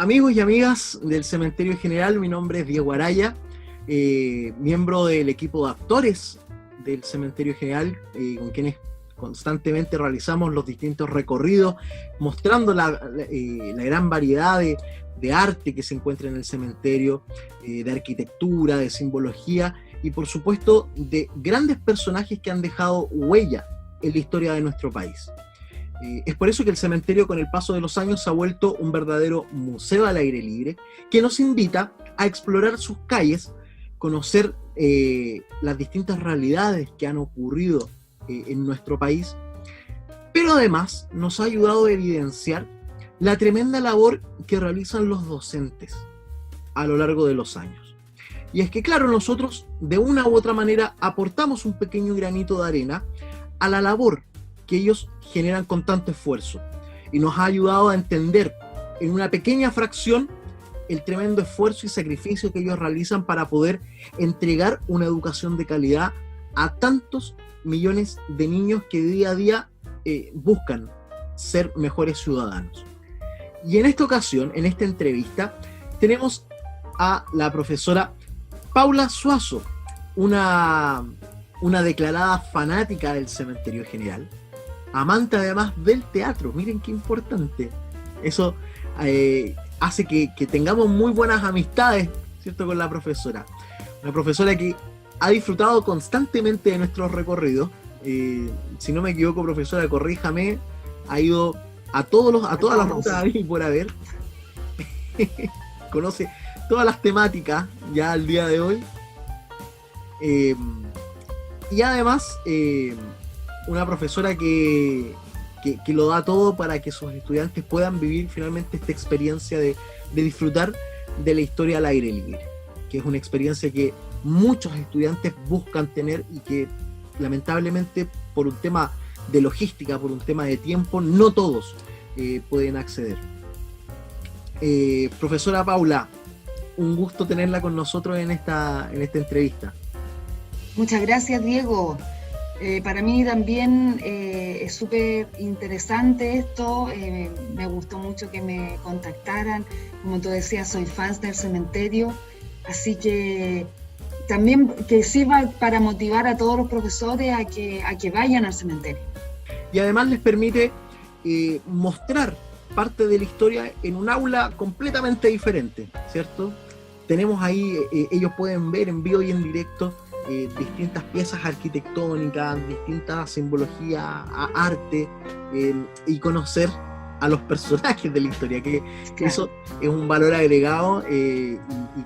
Amigos y amigas del Cementerio General, mi nombre es Diego Araya, miembro del equipo de actores del Cementerio General, con quienes constantemente realizamos los distintos recorridos, mostrando la gran variedad de arte que se encuentra en el cementerio, de arquitectura, de simbología y por supuesto de grandes personajes que han dejado huella en la historia de nuestro país. Es por eso que el cementerio, con el paso de los años, se ha vuelto un verdadero museo al aire libre, que nos invita a explorar sus calles, conocer las distintas realidades que han ocurrido en nuestro país, pero además nos ha ayudado a evidenciar la tremenda labor que realizan los docentes a lo largo de los años. Y es que, claro, nosotros de una u otra manera aportamos un pequeño granito de arena a la labor que ellos generan con tanto esfuerzo, y nos ha ayudado a entender en una pequeña fracción el tremendo esfuerzo y sacrificio que ellos realizan para poder entregar una educación de calidad a tantos millones de niños que día a día buscan ser mejores ciudadanos. Y en esta ocasión, en esta entrevista, tenemos a la profesora Paula Suazo, una declarada fanática del Cementerio General, amante además del teatro. Miren qué importante. Eso hace que tengamos muy buenas amistades, ¿cierto?, con la profesora. Una profesora que ha disfrutado constantemente de nuestros recorridos. Si no me equivoco, profesora, corríjame, ha ido a todas las rutas y por haber. Conoce todas las temáticas ya al día de hoy. Y además, una profesora que lo da todo para que sus estudiantes puedan vivir finalmente esta experiencia de disfrutar de la historia al aire libre, que es una experiencia que muchos estudiantes buscan tener y que lamentablemente por un tema de logística, por un tema de tiempo, no todos pueden acceder. Profesora Paula, un gusto tenerla con nosotros en esta entrevista. Muchas gracias, Diego. Para mí también es súper interesante esto, me gustó mucho que me contactaran, como tú decías, soy fan del cementerio, así que también que sirva para motivar a todos los profesores a que vayan al cementerio. Y además les permite mostrar parte de la historia en un aula completamente diferente, ¿cierto? Tenemos ahí, ellos pueden ver en vivo y en directo distintas piezas arquitectónicas, distintas simbologías, arte, y conocer a los personajes de la historia, que claro, eso es un valor agregado y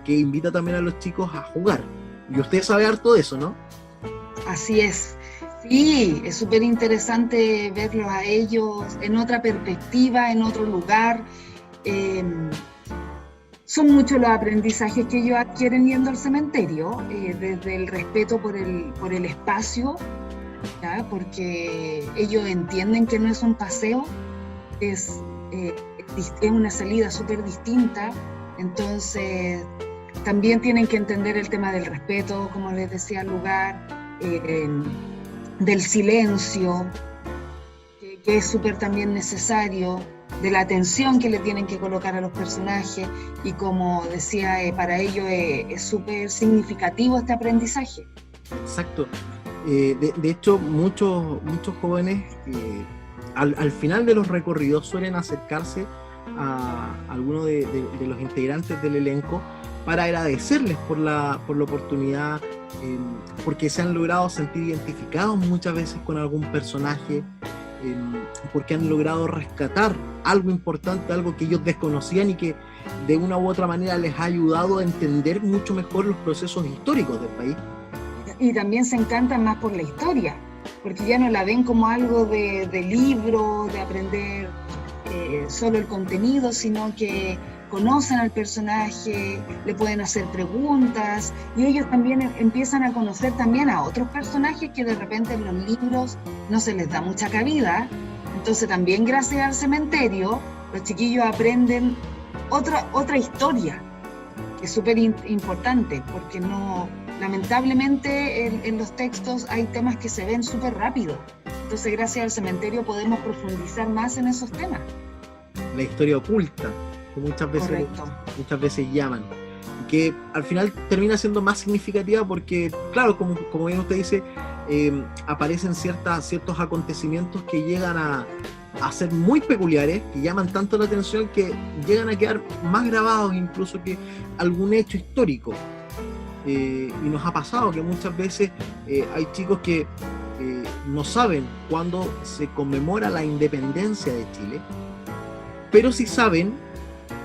que invita también a los chicos a jugar. Y usted sabe harto de eso, ¿no? Así es. Sí, es súper interesante verlos a ellos en otra perspectiva, en otro lugar. Son muchos los aprendizajes que ellos adquieren yendo al cementerio, desde el respeto por el espacio, ¿ya? Porque ellos entienden que no es un paseo, es una salida súper distinta, entonces también tienen que entender el tema del respeto, como les decía, al lugar, del silencio, que es súper también necesario, de la atención que le tienen que colocar a los personajes, y como decía, para ellos es súper significativo este aprendizaje. Exacto. De hecho, muchos jóvenes al final de los recorridos suelen acercarse a algunos de los integrantes del elenco para agradecerles por la oportunidad, porque se han logrado sentir identificados muchas veces con algún personaje, porque han logrado rescatar algo importante, algo que ellos desconocían y que de una u otra manera les ha ayudado a entender mucho mejor los procesos históricos del país. Y también se encantan más por la historia, porque ya no la ven como algo de libro, de aprender solo el contenido, sino que conocen al personaje, le pueden hacer preguntas, y ellos también empiezan a conocer también a otros personajes que de repente en los libros no se les da mucha cabida. Entonces también gracias al cementerio los chiquillos aprenden otra historia, que es súper importante, porque no, lamentablemente en los textos hay temas que se ven súper rápido. Entonces gracias al cementerio podemos profundizar más en esos temas. La historia oculta. que Correcto. muchas veces llaman. Que al final termina siendo más significativa porque, claro, como bien usted dice, aparecen ciertos acontecimientos que llegan a ser muy peculiares, que llaman tanto la atención que llegan a quedar más grabados incluso que algún hecho histórico. Y nos ha pasado que muchas veces hay chicos que no saben cuándo se conmemora la independencia de Chile, pero sí saben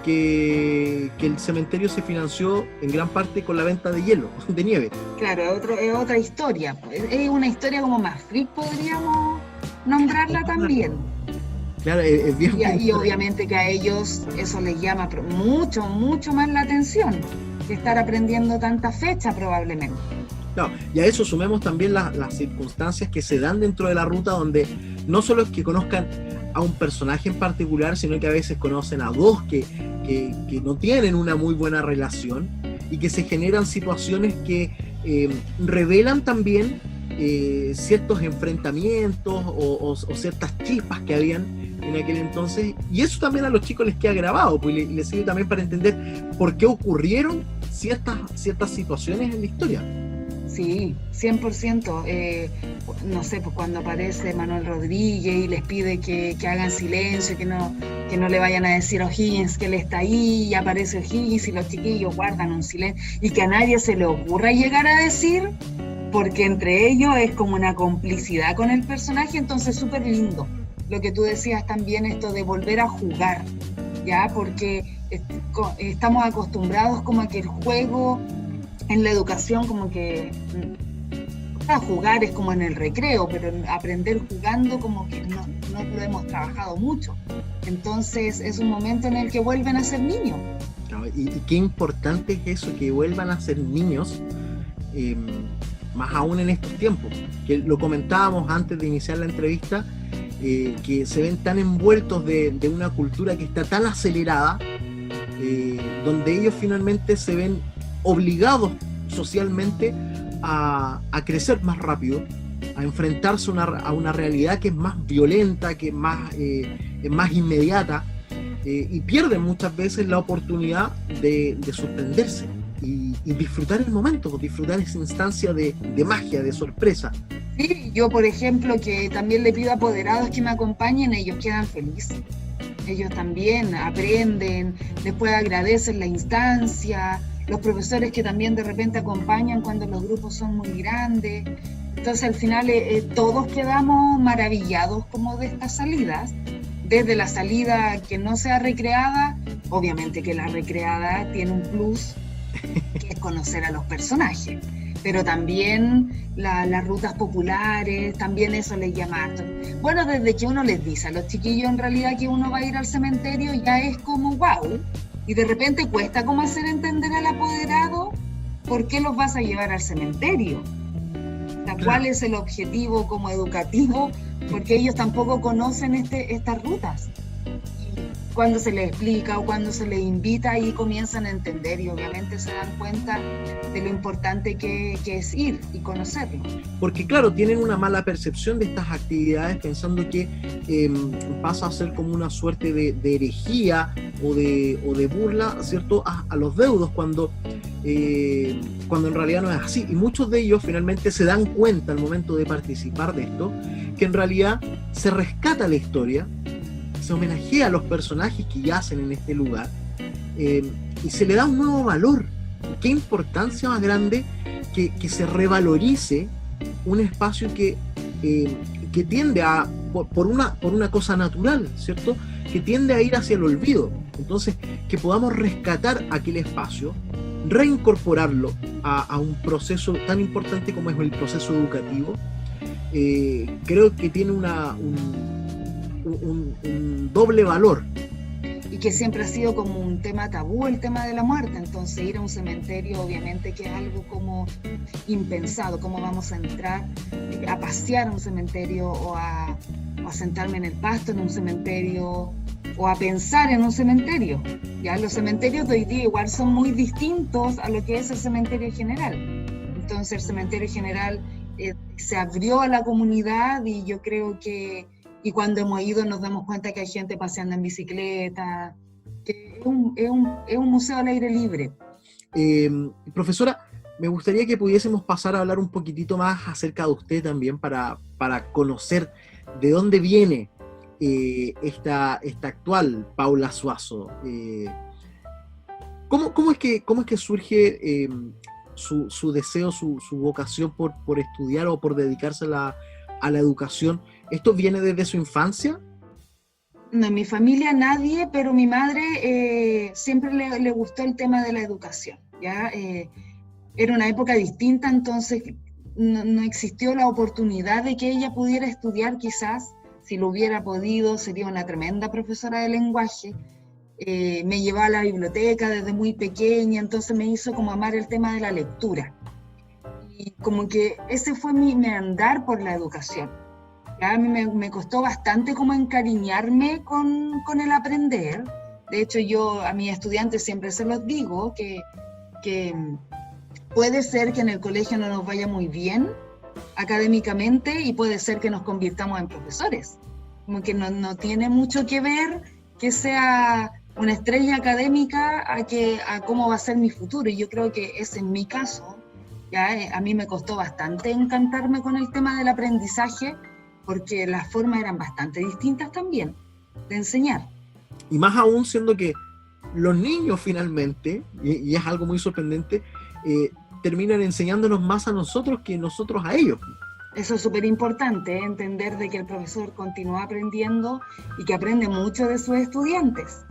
que el cementerio se financió en gran parte con la venta de hielo, de nieve. Claro, es otra historia. Es una historia como más freak, podríamos nombrarla también. Claro, es bien. Y obviamente que a ellos eso les llama mucho, mucho más la atención que estar aprendiendo tanta fecha probablemente. No, y a eso sumemos también las circunstancias que se dan dentro de la ruta, donde no solo es que conozcan a un personaje en particular, sino que a veces conocen a dos que no tienen una muy buena relación y que se generan situaciones que revelan también ciertos enfrentamientos o ciertas chispas que habían en aquel entonces, y eso también a los chicos les queda grabado, pues, y les sirve también para entender por qué ocurrieron ciertas situaciones en la historia. Sí, 100%. No sé, pues cuando aparece Manuel Rodríguez y les pide que hagan silencio, que no le vayan a decir a O'Higgins que él está ahí, y aparece O'Higgins y los chiquillos guardan un silencio, y que a nadie se le ocurra llegar a decir, porque entre ellos es como una complicidad con el personaje, entonces súper lindo. Lo que tú decías también, esto de volver a jugar, ¿ya? Porque estamos acostumbrados como a que el juego en la educación como que jugar es como en el recreo, pero aprender jugando como que no lo hemos trabajado mucho. Entonces es un momento en el que vuelven a ser niños. Y qué importante es eso, que vuelvan a ser niños, más aún en estos tiempos, que lo comentábamos antes de iniciar la entrevista, que se ven tan envueltos de una cultura que está tan acelerada, donde ellos finalmente se ven obligados socialmente a crecer más rápido, a enfrentarse a una realidad que es más violenta, que es más inmediata, y pierden muchas veces la oportunidad de sorprenderse y disfrutar el momento, disfrutar esa instancia de magia, de sorpresa. Sí, yo por ejemplo, que también le pido a apoderados que me acompañen, ellos quedan felices. Ellos también aprenden, después agradecen la instancia, los profesores que también de repente acompañan cuando los grupos son muy grandes. Entonces al final todos quedamos maravillados como de estas salidas, desde la salida que no sea recreada, obviamente que la recreada tiene un plus, que es conocer a los personajes, pero también las rutas populares, también eso les llama harto. Bueno, desde que uno les dice a los chiquillos en realidad que uno va a ir al cementerio, ya es como wow, y de repente cuesta como hacer entender al apoderado por qué los vas a llevar al cementerio, cuál es el objetivo como educativo, porque ellos tampoco conocen estas rutas. Cuando se les explica o cuando se les invita, ahí comienzan a entender y obviamente se dan cuenta de lo importante que es ir y conocerlo. Porque claro, tienen una mala percepción de estas actividades, pensando que pasa a ser como una suerte de herejía o de burla, ¿cierto?, a los deudos, cuando en realidad no es así. Y muchos de ellos finalmente se dan cuenta al momento de participar de esto, que en realidad se rescata la historia, se homenajea a los personajes que yacen en este lugar, y se le da un nuevo valor. Qué importancia más grande que se revalorice un espacio que tiende a, por una cosa natural, ¿cierto?, que tiende a ir hacia el olvido. Entonces, que podamos rescatar aquel espacio, reincorporarlo a un proceso tan importante como es el proceso educativo, creo que tiene un doble valor. Y que siempre ha sido como un tema tabú, el tema de la muerte. Entonces ir a un cementerio obviamente que es algo como impensado. ¿Cómo vamos a entrar a pasear a un cementerio o a sentarme en el pasto en un cementerio o a pensar en un cementerio? Ya los cementerios de hoy día igual son muy distintos a lo que es el cementerio general. Entonces el cementerio general se abrió a la comunidad, y yo creo que, y cuando hemos ido nos damos cuenta que hay gente paseando en bicicleta, que es un museo al aire libre. Profesora, me gustaría que pudiésemos pasar a hablar un poquitito más acerca de usted también para conocer de dónde viene esta actual Paula Suazo. ¿Cómo es que surge su deseo, su vocación por estudiar o por dedicarse a la educación? ¿Esto viene desde su infancia? No, en mi familia nadie, pero mi madre siempre le gustó el tema de la educación, ¿ya? Era una época distinta, entonces no existió la oportunidad de que ella pudiera estudiar. Quizás, si lo hubiera podido, sería una tremenda profesora de lenguaje. Me llevaba a la biblioteca desde muy pequeña, entonces me hizo como amar el tema de la lectura. Y como que ese fue mi andar por la educación. A mí me costó bastante como encariñarme con el aprender. De hecho, yo a mis estudiantes siempre se los digo que puede ser que en el colegio no nos vaya muy bien académicamente y puede ser que nos convirtamos en profesores. Como que no tiene mucho que ver que sea una estrella académica a cómo va a ser mi futuro. Y yo creo que ese es mi caso. ¿Ya? A mí me costó bastante encantarme con el tema del aprendizaje, porque las formas eran bastante distintas también de enseñar. Y más aún siendo que los niños finalmente, y es algo muy sorprendente, terminan enseñándonos más a nosotros que nosotros a ellos. Eso es súper importante, entender de que el profesor continúa aprendiendo y que aprende mucho de sus estudiantes.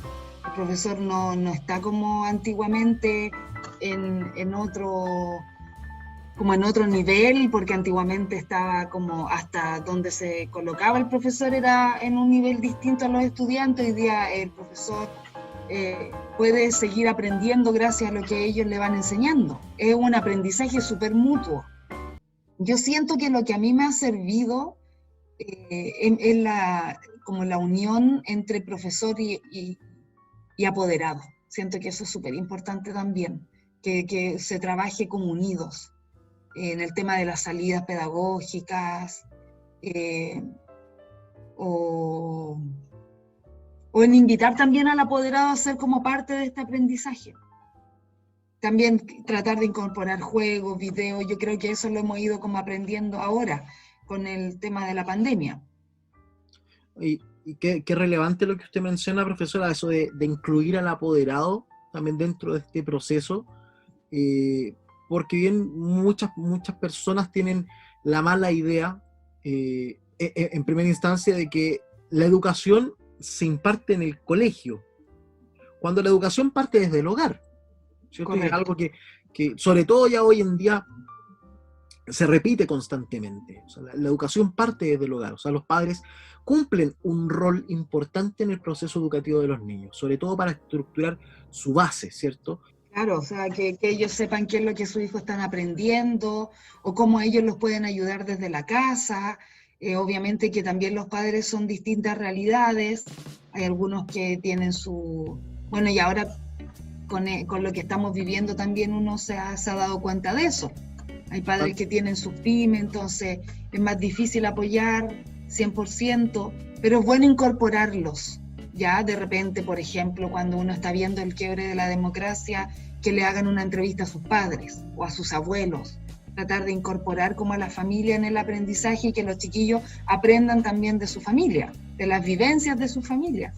El profesor no está como antiguamente en otro nivel, porque antiguamente estaba como hasta donde se colocaba el profesor era en un nivel distinto a los estudiantes. Hoy día el profesor puede seguir aprendiendo gracias a lo que ellos le van enseñando. Es un aprendizaje súper mutuo. Yo siento que lo que a mí me ha servido es como la unión entre profesor y apoderado. Siento que eso es súper importante también, que se trabaje como unidos en el tema de las salidas pedagógicas, o en invitar también al apoderado a ser como parte de este aprendizaje. También tratar de incorporar juegos, videos. Yo creo que eso lo hemos ido como aprendiendo ahora con el tema de la pandemia. Y qué relevante lo que usted menciona, profesora, eso de incluir al apoderado también dentro de este proceso, porque bien muchas personas tienen la mala idea, en primera instancia, de que la educación se imparte en el colegio, cuando la educación parte desde el hogar, ¿cierto? Es algo que sobre todo ya hoy en día se repite constantemente. O sea, la educación parte desde el hogar. O sea, los padres cumplen un rol importante en el proceso educativo de los niños, sobre todo para estructurar su base, ¿cierto? Claro, o sea, que ellos sepan qué es lo que sus hijos están aprendiendo o cómo ellos los pueden ayudar desde la casa. Obviamente que también los padres son distintas realidades. Hay algunos que tienen bueno, y ahora con lo que estamos viviendo también uno se ha dado cuenta de eso. Hay padres que tienen sus pymes, entonces es más difícil apoyar 100%, pero es bueno incorporarlos. Ya de repente, por ejemplo, cuando uno está viendo el quiebre de la democracia, que le hagan una entrevista a sus padres o a sus abuelos. Tratar de incorporar como a la familia en el aprendizaje y que los chiquillos aprendan también de su familia, de las vivencias de su familia.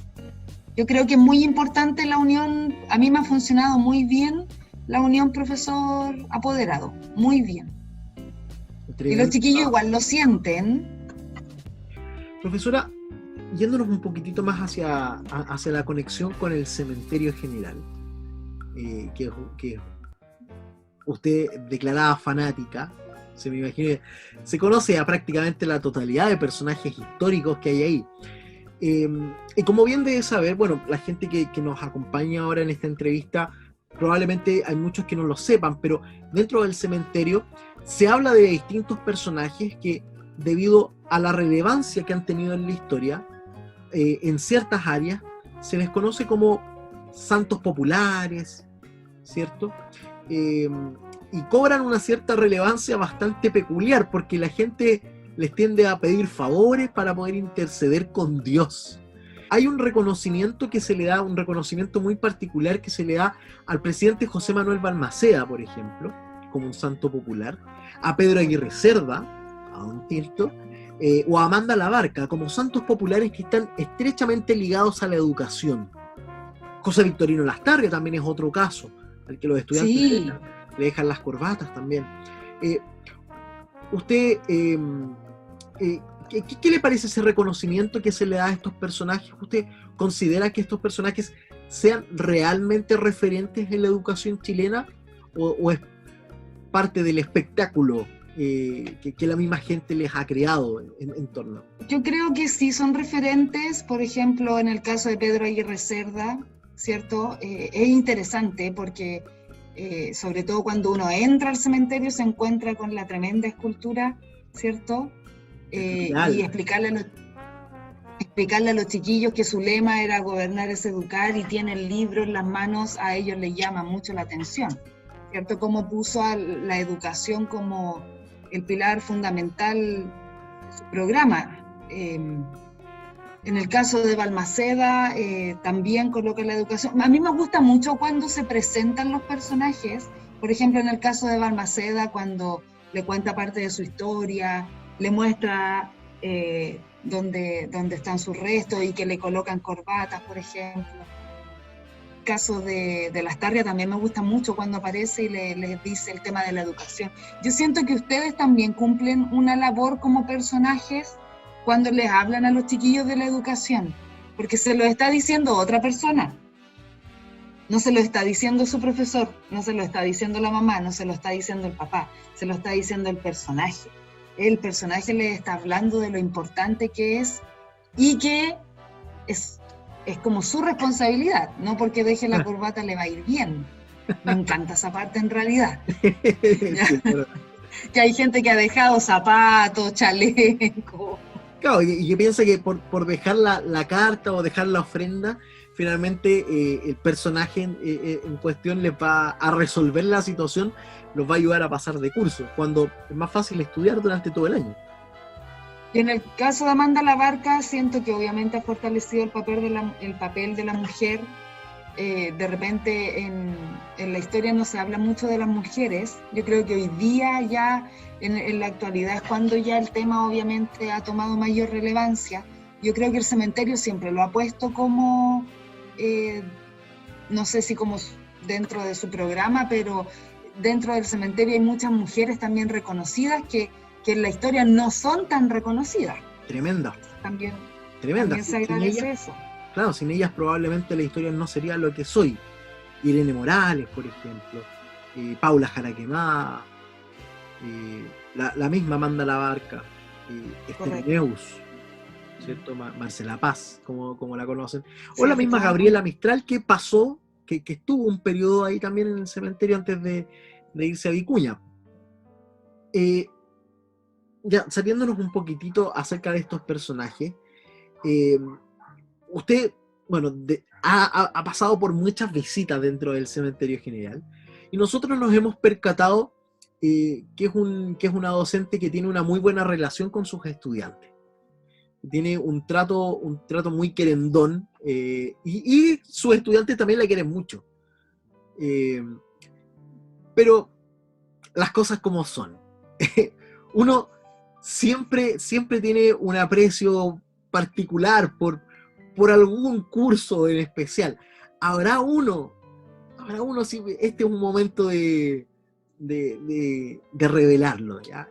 Yo creo que es muy importante la unión. A mí me ha funcionado muy bien la unión profesor-apoderado, muy bien. Y los chiquillos igual lo sienten. Profesora, yéndonos un poquitito más hacia la conexión con el cementerio general, que usted declaraba fanática, se me imagina, se conoce a prácticamente la totalidad de personajes históricos que hay ahí. Y como bien debe saber, bueno, la gente que nos acompaña ahora en esta entrevista, probablemente hay muchos que no lo sepan, pero dentro del cementerio se habla de distintos personajes que, debido a la relevancia que han tenido en la historia, en ciertas áreas, se les conoce como santos populares, ¿cierto? Y cobran una cierta relevancia bastante peculiar, porque la gente les tiende a pedir favores para poder interceder con Dios. hay un reconocimiento que se le da, un reconocimiento muy particular que se le da al presidente José Manuel Balmaceda, por ejemplo, como un santo popular, a Pedro Aguirre Cerda, a Don Tirto, o a Amanda Labarca, como santos populares que están estrechamente ligados a la educación. José Victorino Lastarria también es otro caso, al que los estudiantes Sí. le dejan las corbatas también. Usted, ¿qué le parece ese reconocimiento que se le da a estos personajes? ¿Usted considera que estos personajes sean realmente referentes en la educación chilena o es parte del espectáculo que la misma gente les ha creado en torno? Yo creo que sí son referentes, por ejemplo, en el caso de Pedro Aguirre Cerda, ¿cierto? Es interesante porque sobre todo cuando uno entra al cementerio se encuentra con la tremenda escultura, ¿cierto? Y explicarle a los chiquillos que su lema era gobernar es educar y tiene el libro en las manos, a ellos les llama mucho la atención, ¿cierto? Cómo puso a la educación como el pilar fundamental de su programa. En el caso de Balmaceda también coloca la educación. A mí me gusta mucho cuando se presentan los personajes, por ejemplo en el caso de Balmaceda cuando le cuenta parte de su historia, le muestra dónde están sus restos y que le colocan corbatas, por ejemplo. El caso de Lastarria también me gusta mucho cuando aparece y les dice el tema de la educación. Yo siento que ustedes también cumplen una labor como personajes cuando les hablan a los chiquillos de la educación, porque se lo está diciendo otra persona. No se lo está diciendo su profesor, no se lo está diciendo la mamá, no se lo está diciendo el papá, se lo está diciendo el personaje. El personaje les está hablando de lo importante que es y que es como su responsabilidad, no porque deje la corbata le va a ir bien. Me encanta esa parte en realidad. Que hay gente que ha dejado zapatos, chalecos. Claro, y que piensa que por dejar la carta o dejar la ofrenda, finalmente el personaje en cuestión les va a resolver la situación, los va a ayudar a pasar de curso, cuando es más fácil estudiar durante todo el año. Y en el caso de Amanda Labarca, siento que obviamente ha fortalecido el papel de la mujer. De repente en la historia no se habla mucho de las mujeres. Yo creo que hoy día ya, en la actualidad, es cuando ya el tema obviamente ha tomado mayor relevancia. Yo creo que el cementerio siempre lo ha puesto como, no sé si como dentro de su programa, pero dentro del cementerio hay muchas mujeres también reconocidas que en la historia no son tan reconocidas. Tremenda. También se agradece eso. Claro, sin ellas probablemente la historia no sería lo que soy. Irene Morales, por ejemplo, Paula Jaraquemada, la misma Amanda Labarca, Esther Neus, ¿cierto? Marcela Paz, como la conocen, o la misma Gabriela Mistral, que pasó, que estuvo un periodo ahí también en el cementerio antes de irse a Vicuña. Ya sabiéndonos un poquitito acerca de estos personajes, usted, bueno, ha pasado por muchas visitas dentro del cementerio general y nosotros nos hemos percatado que es una docente que tiene una muy buena relación con sus estudiantes. Tiene un trato muy querendón y sus estudiantes también la quieren mucho. Pero las cosas como son. Uno siempre tiene un aprecio particular por algún curso en especial. Habrá uno, si este es un momento de revelarlo, ¿ya?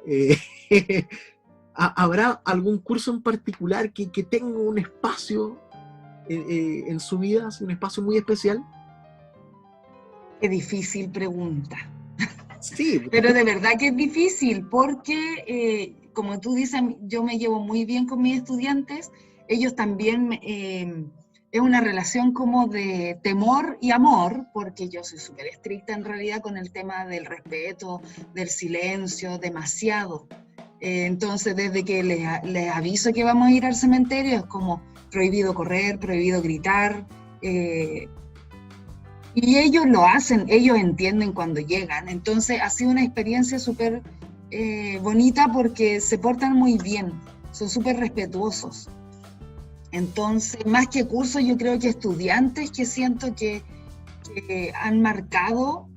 ¿Habrá algún curso en particular que tenga un espacio en su vida, un espacio muy especial? Qué difícil pregunta. Sí. Pero de verdad que es difícil, porque como tú dices, yo me llevo muy bien con mis estudiantes. Ellos también, es una relación como de temor y amor, porque yo soy súper estricta en realidad con el tema del respeto, del silencio, demasiado. Entonces, desde que les aviso que vamos a ir al cementerio, es como prohibido correr, prohibido gritar. Y ellos lo hacen, ellos entienden cuando llegan. Entonces, ha sido una experiencia súper bonita porque se portan muy bien, son súper respetuosos. Entonces, más que cursos, yo creo que estudiantes que siento que han marcado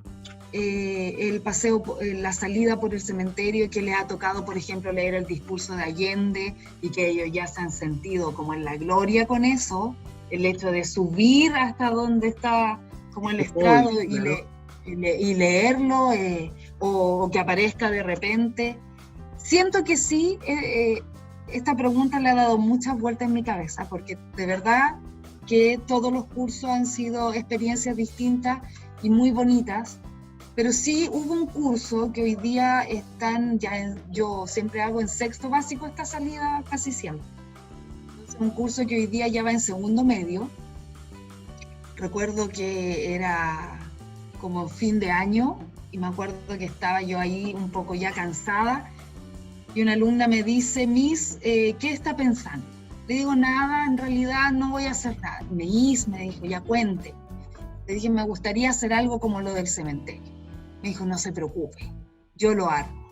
el paseo, la salida por el cementerio, que les ha tocado, por ejemplo, leer el discurso de Allende y que ellos ya se han sentido como en la gloria con eso, el hecho de subir hasta donde está como el estrado y leerlo o que aparezca de repente. Siento que sí, esta pregunta le ha dado muchas vueltas en mi cabeza, porque de verdad que todos los cursos han sido experiencias distintas y muy bonitas, pero sí hubo un curso que hoy día están, yo siempre hago en sexto básico esta salida casi siempre. Entonces, un curso que hoy día ya va en segundo medio. Recuerdo que era como fin de año y me acuerdo que estaba yo ahí un poco ya cansada y una alumna me dice, Miss, ¿qué está pensando? Le digo, nada, en realidad no voy a hacer nada. Me dijo, ya cuente. Le dije, me gustaría hacer algo como lo del cementerio. Me dijo, no se preocupe, yo lo armo.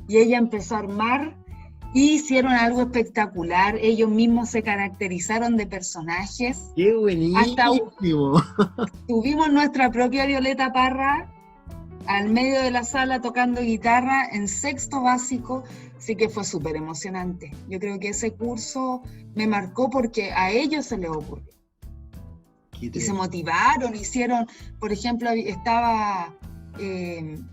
Y ella empezó a armar y hicieron algo espectacular. Ellos mismos se caracterizaron de personajes. ¡Qué buenísimo! Hasta tuvimos nuestra propia Violeta Parra al medio de la sala tocando guitarra en sexto básico, así que fue súper emocionante. Yo creo que ese curso me marcó porque a ellos se les ocurrió. Y se motivaron, hicieron, por ejemplo,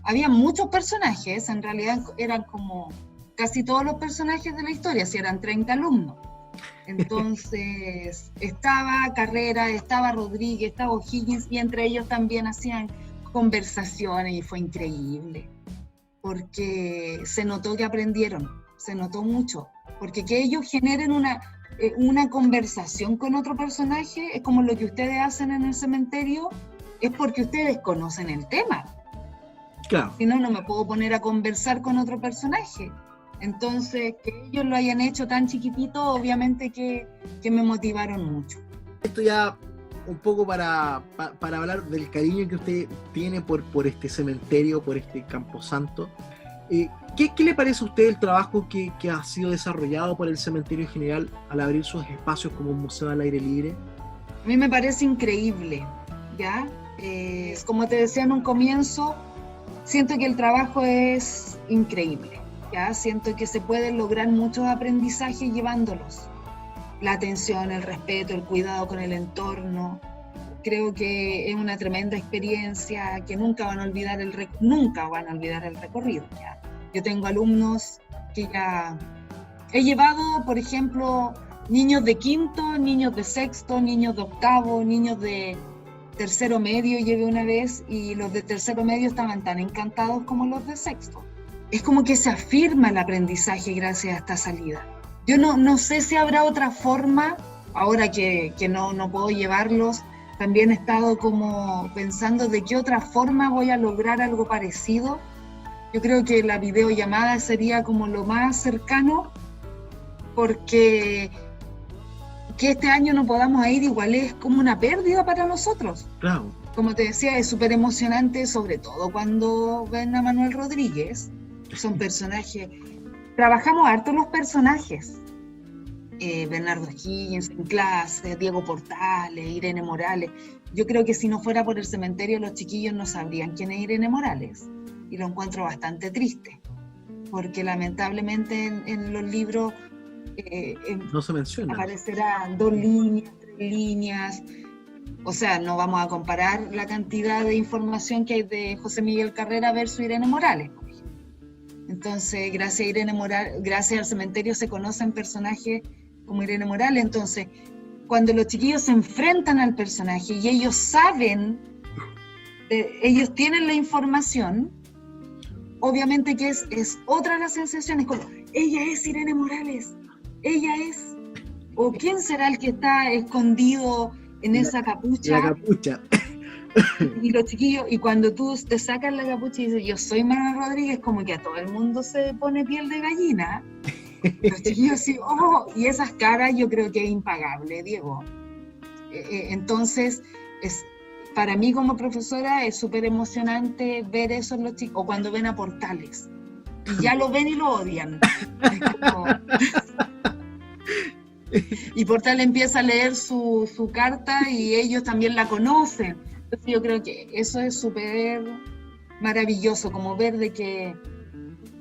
había muchos personajes, en realidad eran como casi todos los personajes de la historia, si eran 30 alumnos. Entonces, estaba Carrera, estaba Rodríguez, estaba O'Higgins, y entre ellos también hacían conversaciones y fue increíble, porque se notó que aprendieron, se notó mucho, porque que ellos generen una conversación con otro personaje, es como lo que ustedes hacen en el cementerio, es porque ustedes conocen el tema. Claro. Si no, no me puedo poner a conversar con otro personaje. Entonces, que ellos lo hayan hecho tan chiquitito, obviamente que me motivaron mucho. Esto ya un poco para hablar del cariño que usted tiene por este cementerio, por este camposanto. ¿Qué le parece a usted el trabajo que ha sido desarrollado por el cementerio en general al abrir sus espacios como un museo al aire libre? A mí me parece increíble, ¿ya? Como te decía en un comienzo, siento que el trabajo es increíble, ¿ya? Siento que se pueden lograr muchos aprendizajes llevándolos. La atención, el respeto, el cuidado con el entorno. Creo que es una tremenda experiencia que nunca van a olvidar el recorrido. ¿Ya? Yo tengo alumnos que ya he llevado, por ejemplo, niños de quinto, niños de sexto, niños de octavo, niños de tercero medio llevé una vez y los de tercero medio estaban tan encantados como los de sexto. Es como que se afirma el aprendizaje gracias a esta salida. Yo no sé si habrá otra forma, ahora que no puedo llevarlos, también he estado como pensando de qué otra forma voy a lograr algo parecido. Yo creo que la videollamada sería como lo más cercano, porque que este año no podamos ir igual es como una pérdida para nosotros. Claro. Como te decía, es súper emocionante, sobre todo cuando ven a Manuel Rodríguez. Son personajes, trabajamos harto los personajes. Bernardo Higgins en clase, Diego Portales, Irene Morales. Yo creo que si no fuera por el cementerio los chiquillos no sabrían quién es Irene Morales. Y lo encuentro bastante triste, porque lamentablemente en los libros no se menciona. Aparecerán 2 líneas, 3 líneas. O sea, no vamos a comparar la cantidad de información que hay de José Miguel Carrera versus Irene Morales. Entonces, gracias al cementerio se conocen personajes como Irene Morales. Entonces, cuando los chiquillos se enfrentan al personaje y ellos saben, ellos tienen la información, obviamente que es otra de las sensaciones, como, ella es Irene Morales, ella es, o quién será el que está escondido en esa capucha. La capucha. Y los chiquillos, y cuando tú te sacas la capucha y dices, yo soy Manuel Rodríguez, como que a todo el mundo se pone piel de gallina. Los chiquillos sí, oh, y esas caras yo creo que es impagable, Diego. Entonces, para mí como profesora es súper emocionante ver eso en los chicos, o cuando ven a Portales, y ya lo ven y lo odian. Es como... Y Portal empieza a leer su carta y ellos también la conocen. Entonces yo creo que eso es súper maravilloso, como ver de que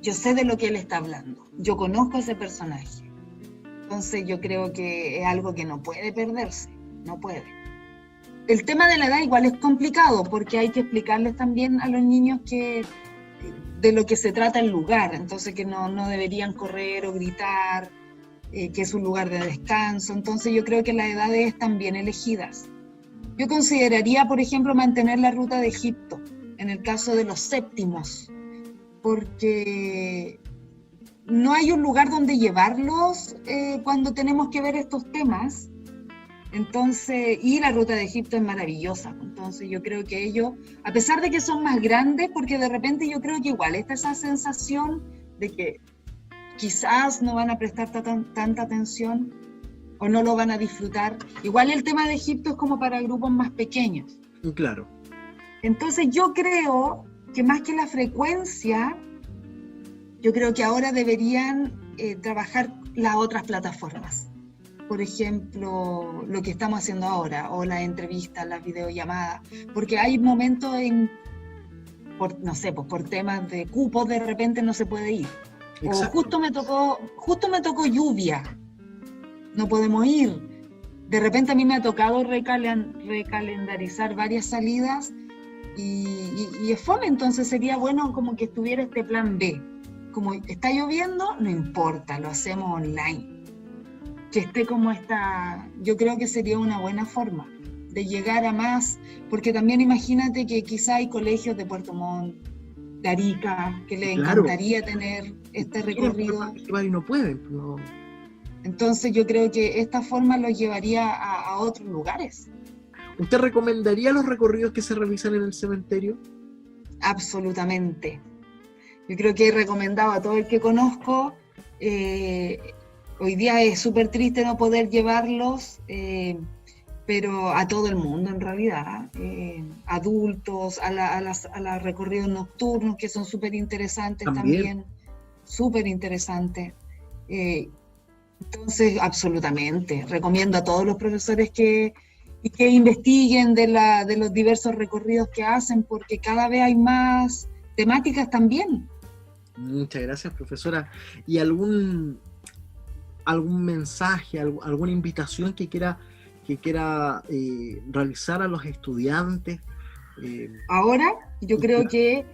yo sé de lo que él está hablando, yo conozco a ese personaje. Entonces yo creo que es algo que no puede perderse, no puede. El tema de la edad igual es complicado, porque hay que explicarles también a los niños que de lo que se trata el lugar, entonces que no deberían correr o gritar, que es un lugar de descanso. Entonces yo creo que las edades están bien elegidas. Yo consideraría, por ejemplo, mantener la ruta de Egipto, en el caso de los séptimos, porque no hay un lugar donde llevarlos cuando tenemos que ver estos temas. Entonces, y la ruta de Egipto es maravillosa. Entonces yo creo que ellos, a pesar de que son más grandes, porque de repente yo creo que igual está esa sensación de que quizás no van a prestar tanta atención o no lo van a disfrutar. Igual el tema de Egipto es como para grupos más pequeños. Claro. Entonces yo creo que más que la frecuencia, yo creo que ahora deberían trabajar las otras plataformas. Por ejemplo, lo que estamos haciendo ahora, o las entrevistas, las videollamadas, porque hay momentos no sé, pues por temas de cupos de repente no se puede ir. Exacto. O justo me tocó lluvia, no podemos ir. De repente a mí me ha tocado recalendarizar varias salidas y es fome, entonces sería bueno como que estuviera este plan B. Como está lloviendo, no importa, lo hacemos online. Que esté como esta, yo creo que sería una buena forma de llegar a más, porque también imagínate que quizá hay colegios de Puerto Montt, de Arica, que les encantaría tener este recorrido. Y no pueden. No. Entonces yo creo que esta forma los llevaría a otros lugares. ¿Usted recomendaría los recorridos que se realizan en el cementerio? Absolutamente. Yo creo que he recomendado a todo el que conozco. Hoy día es súper triste no poder llevarlos, pero a todo el mundo en realidad, adultos, a los recorridos nocturnos que son súper interesantes también, súper interesantes. Entonces, absolutamente, recomiendo a todos los profesores que investiguen de los diversos recorridos que hacen, porque cada vez hay más temáticas también. Muchas gracias, profesora. ¿Y algún mensaje, alguna invitación que quiera realizar a los estudiantes? Ahora, yo creo que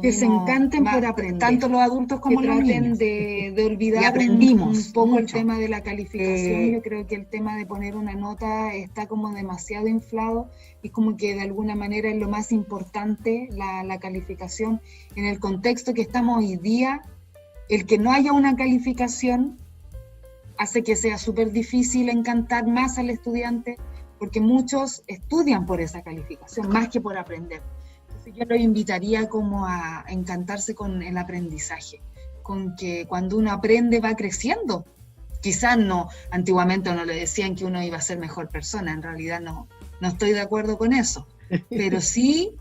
que se encanten por aprender, tanto los adultos como los niños, de olvidar. Y aprendimos un poco mucho. El tema de la calificación. Yo creo que el tema de poner una nota está como demasiado inflado, y como que de alguna manera es lo más importante, la calificación. En el contexto que estamos hoy día, el que no haya una calificación hace que sea súper difícil encantar más al estudiante, porque muchos estudian por esa calificación, más que por aprender. Entonces yo los invitaría como a encantarse con el aprendizaje, con que cuando uno aprende va creciendo. Quizás no, antiguamente no le decían que uno iba a ser mejor persona, en realidad no estoy de acuerdo con eso, pero sí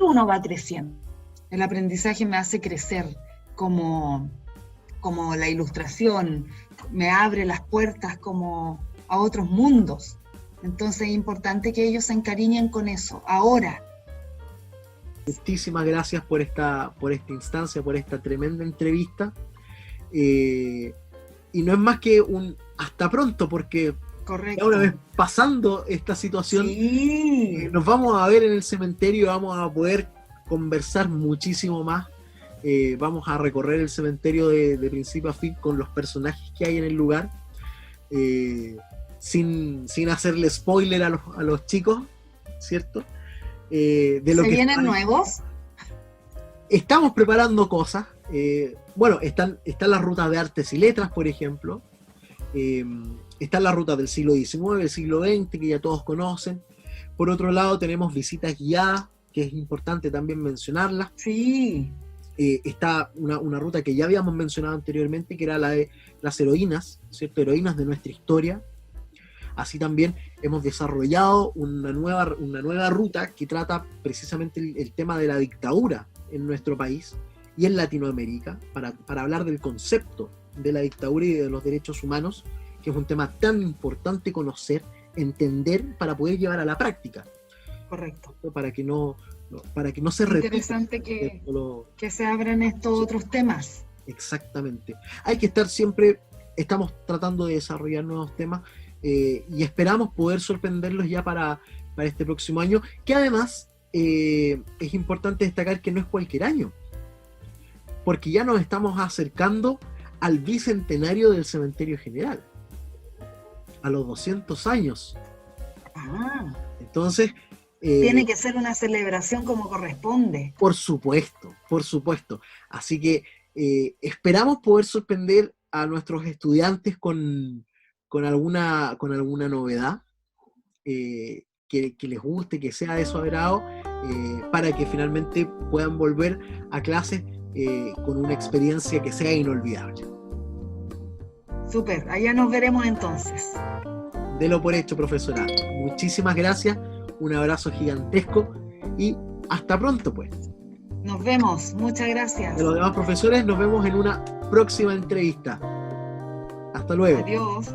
uno va creciendo. El aprendizaje me hace crecer, como la ilustración, me abre las puertas como a otros mundos. Entonces es importante que ellos se encariñen con eso, ahora. Muchísimas gracias por esta instancia, por esta tremenda entrevista. Y no es más que un hasta pronto, porque correcto, una vez pasando esta situación, sí, nos vamos a ver en el cementerio, vamos a poder conversar muchísimo más. Vamos a recorrer el cementerio de principio a fin con los personajes que hay en el lugar, sin hacerle spoiler a los chicos, ¿cierto? De lo ¿Se que vienen nuevos? Estamos preparando cosas. Bueno, están las rutas de artes y letras, por ejemplo. Están las rutas del siglo XIX, del siglo XX, que ya todos conocen. Por otro lado, tenemos visitas guiadas, que es importante también mencionarlas. Sí. Está una ruta que ya habíamos mencionado anteriormente, que era la de las heroínas, ¿cierto? Heroínas de nuestra historia. Así también hemos desarrollado una nueva ruta que trata precisamente el tema de la dictadura en nuestro país y en Latinoamérica, para hablar del concepto de la dictadura y de los derechos humanos, que es un tema tan importante conocer, entender, para poder llevar a la práctica. Correcto. Para que no se repita. Interesante que se abran estos otros temas. Exactamente. Hay que estar siempre, estamos tratando de desarrollar nuevos temas y esperamos poder sorprenderlos ya para este próximo año, que además es importante destacar que no es cualquier año, porque ya nos estamos acercando al bicentenario del Cementerio General, a los 200 años. Ah. Entonces... tiene que ser una celebración como corresponde. Por supuesto, por supuesto. Así que esperamos poder sorprender a nuestros estudiantes con alguna novedad que les guste, que sea de su agrado, para que finalmente puedan volver a clases con una experiencia que sea inolvidable. Súper, allá nos veremos entonces. Delo por hecho, profesora. Muchísimas gracias, un abrazo gigantesco y hasta pronto, pues. Nos vemos, muchas gracias. De los demás profesores, nos vemos en una próxima entrevista. Hasta luego. Adiós.